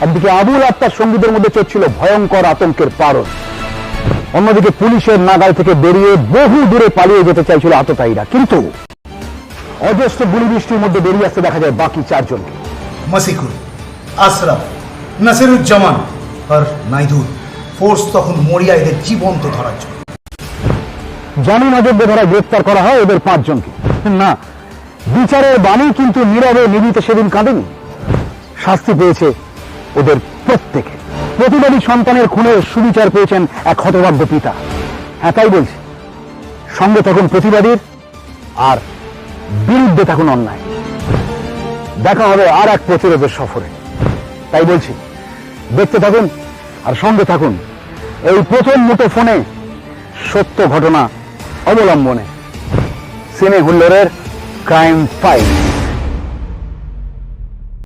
একদিকে আবুল আর তার সঙ্গীদের মধ্যে চলছিল ভয়ঙ্কর আতঙ্কের পারদ, অন্যদিকে পুলিশের নাগাল থেকে বেরিয়ে বহু দূরে পালিয়ে যেতে চাইছিল আততায়ীরা। কিন্তু অজস্র গুলি বৃষ্টির মধ্যে বেরিয়ে আসতে দেখা যায় বাকি চারজনকে। মাসিকুল, আশরাফ, নাসিরুজ্জামান আর নাইদুর ফোর্স তখন মরিয়া এদের জীবন্ত ধরার জন্য। জানি নজরদের ধরা গ্রেপ্তার করা হয় এদের পাঁচজনকে। না, বিচারের বাণী কিন্তু নীরবে নিভৃতে সেদিন কাঁদেনি। শাস্তি পেয়েছে ওদের প্রত্যেকে। প্রতিবাদী সন্তানের খুনের সুবিচার পেয়েছেন এক হতভাগ্য পিতা। হ্যাঁ, তাই বলছি, সঙ্গে থাকুন প্রতিবাদীর, আর বিরুদ্ধে থাকুন অন্যায়। দেখা হবে আর এক প্রতিরোধের সফরে। তাই বলছি, দেখতে থাকুন আর সঙ্গে থাকুন এই প্রথম মুঠোফোনে সত্য ঘটনা অবলম্বনে সিনে হুল্লোড়ের ক্রাইম ফাইল।